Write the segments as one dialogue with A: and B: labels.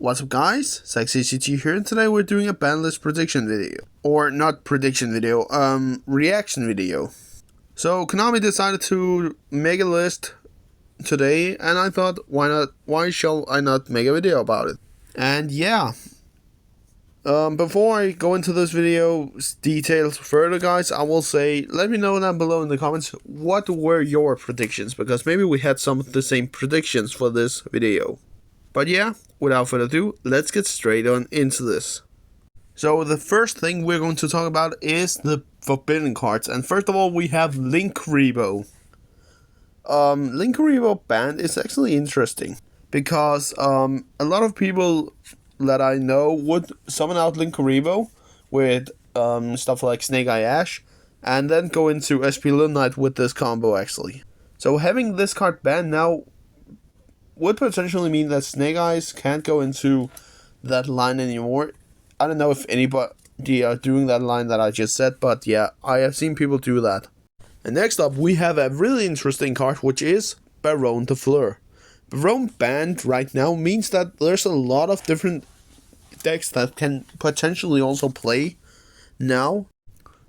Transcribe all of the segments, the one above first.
A: What's up guys, SexyCT here, and today we're doing a Banlist prediction video. Or not prediction video, reaction video. So Konami decided to make a list today, and I thought, why shall I not make a video about it? And yeah, before I go into this video's details further guys, I will say, let me know down below in the comments, what were your predictions? Because maybe we had some of the same predictions for this video. But yeah, without further ado, let's get straight on into this. So the first thing we're going to talk about is the forbidden cards. And first of all, we have Linkuriboh. Linkuriboh band is actually interesting. Because a lot of people that I know would summon out Linkuriboh with stuff like Snake Eye Ash. And then go into SP Little Knight with this combo actually. So having this card banned now would potentially mean that Snake Eyes can't go into that line anymore. I don't know if anybody are doing that line that I just said, but yeah, I have seen people do that. And next up, we have a really interesting card, which is Baronne de Fleur. Baronne banned right now means that there's a lot of different decks that can potentially also play now,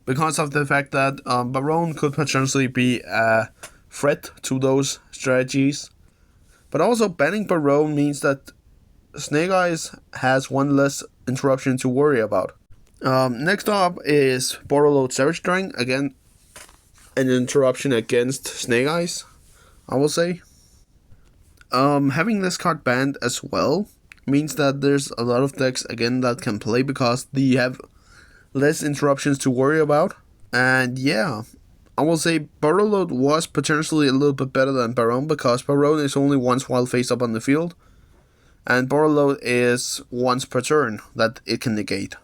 A: because of the fact that Baronne could potentially be a threat to those strategies. But also, banning Baronne means that Snake Eyes has one less interruption to worry about. Next up is Borderload Savage Drain. Again, an interruption against Snake Eyes, I will say. Having this card banned as well means that there's a lot of decks, again, that can play because they have less interruptions to worry about. And yeah, I will say Borderload was potentially a little bit better than Baronne because Baronne is only once while face up on the field, and Borderload is once per turn that it can negate.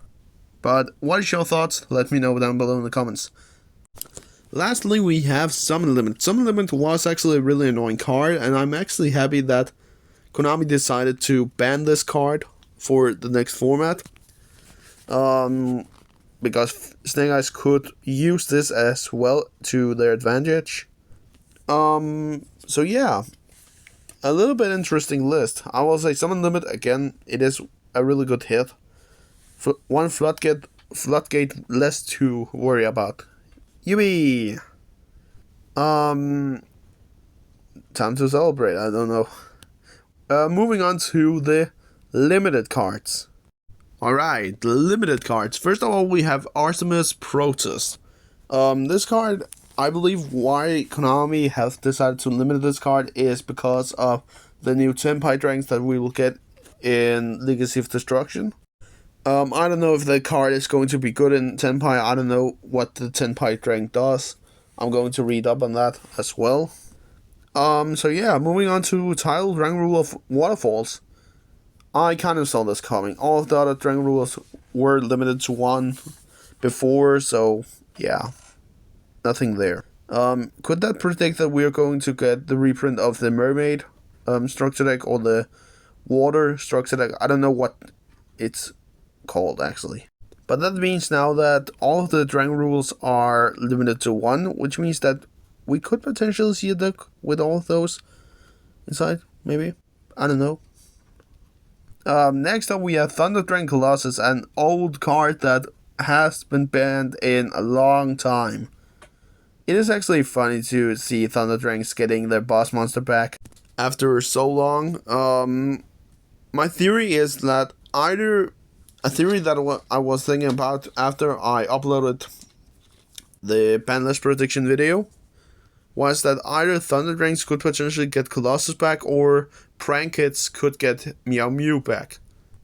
A: But what is your thoughts? Let me know down below in the comments. Lastly, we have Summon Limit. Summon Limit was actually a really annoying card, and I'm actually happy that Konami decided to ban this card for the next format. Because Snake Eyes could use this as well to their advantage. So yeah, a little bit interesting list. I will say Summon Limit, again, it is a really good hit. One floodgate less to worry about. Yubi! Time to celebrate, I don't know. Moving on to the limited cards. Alright, the limited cards. First of all, we have Artemis Protest. This card, I believe why Konami has decided to limit this card is because of the new Tenpai Dragons that we will get in Legacy of Destruction. I don't know if the card is going to be good in Tenpai. I don't know what the Tenpai Dragon does. I'm going to read up on that as well. So yeah, moving on to Title Dragon Rule of Waterfalls. I kind of saw this coming. All of the other Dragon Rules were limited to one before, so yeah, nothing there. Could that predict that we are going to get the reprint of the Mermaid structure deck or the Water structure deck? I don't know what it's called actually. But that means now that all of the Dragon Rules are limited to one, which means that we could potentially see a deck with all of those inside, maybe? I don't know. Next up we have Thunder Dragon Colossus, an old card that has been banned in a long time. It is actually funny to see Thunder Dragons getting their boss monster back after so long. My theory is that either a theory that I was thinking about after I uploaded the Banlist prediction video was that either Thunder Dragons could potentially get Colossus back or Prank Kids could get Meow Mew back.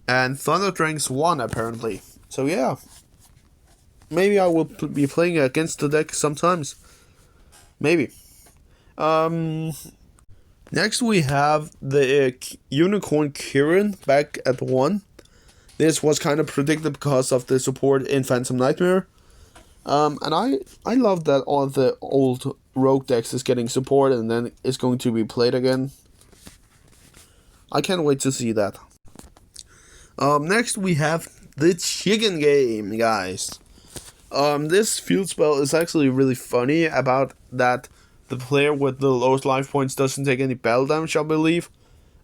A: And Thunder Dragons won apparently. So yeah, maybe I will be playing against the deck sometimes. Maybe. Next we have the Unicorn Kirin back at 1. This was kind of predicted because of the support in Phantom Nightmare. And I love that all of the old rogue decks is getting support and then it's going to be played again. I can't wait to see that. Next we have the Chicken Game, guys. This field spell is actually really funny about that the player with the lowest life points doesn't take any battle damage, I believe.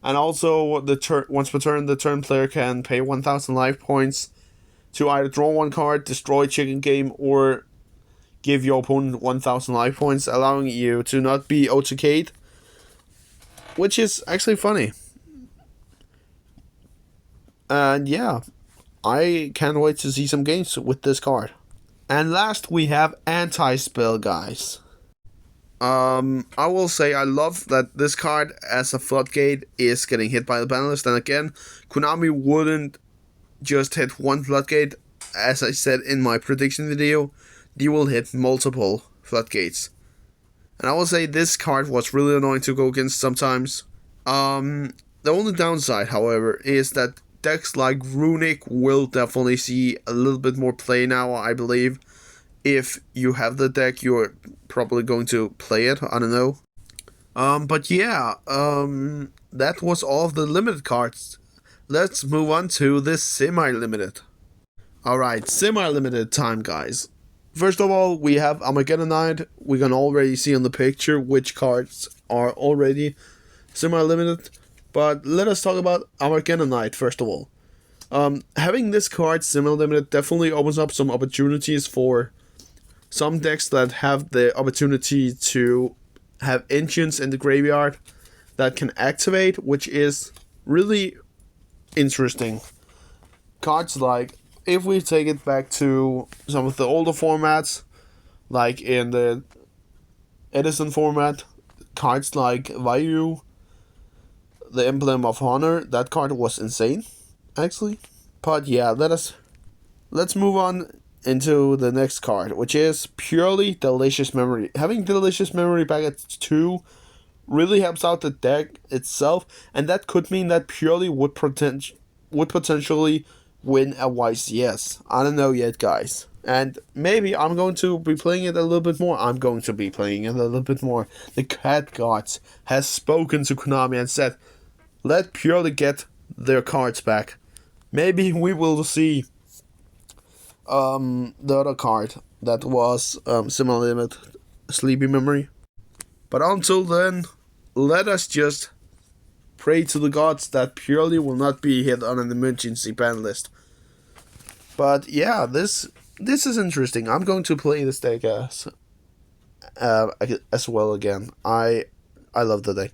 A: And also, once per turn, the turn player can pay 1,000 life points to either draw one card, destroy chicken game, or give your opponent 1,000 life points, allowing you to not be OTK'd, which is actually funny. And yeah, I can't wait to see some games with this card. And last, we have Anti-Spell, guys. I will say I love that this card as a floodgate is getting hit by the Banlist. And again, Konami wouldn't just hit one floodgate. As I said in my prediction video, they will hit multiple floodgates. And I will say this card was really annoying to go against sometimes. The only downside, however, is that decks like Runic will definitely see a little bit more play now, I believe. If you have the deck, you're probably going to play it. I don't know. But yeah, that was all of the limited cards. Let's move on to the semi-limited. Alright, semi-limited time, guys. First of all, we have Armageddon Knight. We can already see on the picture which cards are already semi-limited. But let us talk about Armageddon Knight first of all. Having this card semi-limited definitely opens up some opportunities for some decks that have the opportunity to have engines in the graveyard that can activate, which is really interesting. Cards like, if we take it back to some of the older formats, like in the Edison format, cards like Vayu, the Emblem of Honor, that card was insane, actually. But yeah, let's move on into the next card, which is purely Delicious Memory. Having Delicious Memory back at 2 really helps out the deck itself, and that could mean that purely would potentially win a YCS. I don't know yet, guys. And maybe I'm going to be playing it a little bit more. The Cat Gods has spoken to Konami and said, let purely get their cards back. Maybe we will see the other card that was semi-limited, Sleepy Memory. But until then, let us just pray to the gods that purely will not be hit on an emergency ban list. But yeah, this is interesting. I'm going to play this deck as well again. I love the deck.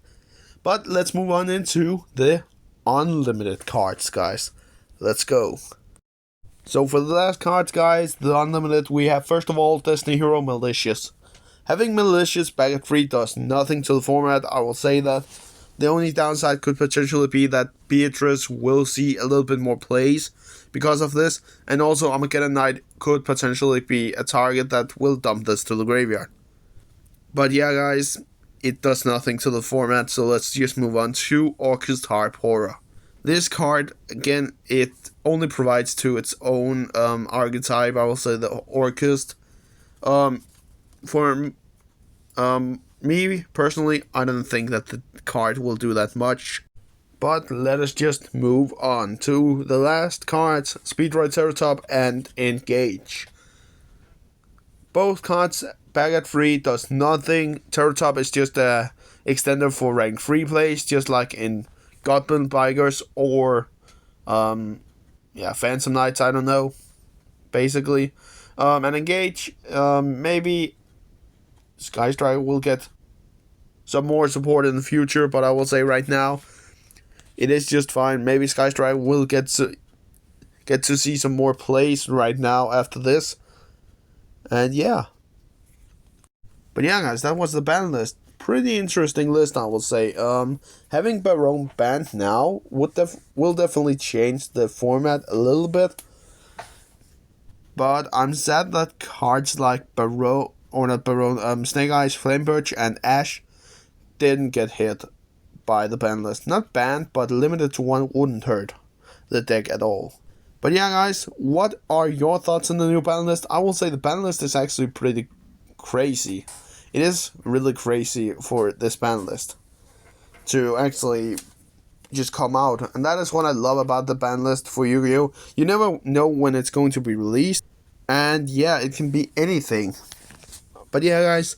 A: But let's move on into the unlimited cards, guys. Let's go. So for the last cards, guys, the unlimited, we have first of all Destiny Hero Malicious. Having Malicious back at 3 does nothing to the format. I will say that. The only downside could potentially be that Beatrice will see a little bit more plays because of this, and also Armageddon Knight could potentially be a target that will dump this to the graveyard. But yeah, guys, it does nothing to the format, so let's just move on to Orcust Harp Horror. This card, again, it only provides to its own archetype, I will say the Orcust. For me, personally, I don't think that the card will do that much. But let us just move on to the last cards, Speedroid Ceratop and Engage. Both cards back at 3 does nothing. Ceratop is just a extender for rank 3 plays, just like in Godbuild Bikers or Phantom Knights, I don't know, basically. And Engage, maybe Skystrike will get some more support in the future, but I will say right now, it is just fine. Maybe Skystrike will get to see some more plays right now after this. And yeah. But yeah, guys, that was the ban list. Pretty interesting list, I will say. Having Baron banned now will definitely change the format a little bit. But I'm sad that cards like Snake Eyes, Flamebirch, and Ash didn't get hit by the ban list. Not banned, but limited to 1 wouldn't hurt the deck at all. But yeah, guys, what are your thoughts on the new ban list? I will say the ban list is actually pretty crazy. It is really crazy for this ban list to actually just come out. And that is what I love about the ban list for Yu-Gi-Oh! You never know when it's going to be released. And yeah, it can be anything. But yeah, guys,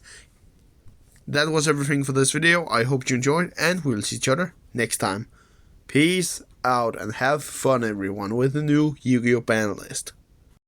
A: that was everything for this video. I hope you enjoyed, and we'll see each other next time. Peace out and have fun, everyone, with the new Yu-Gi-Oh! Ban list.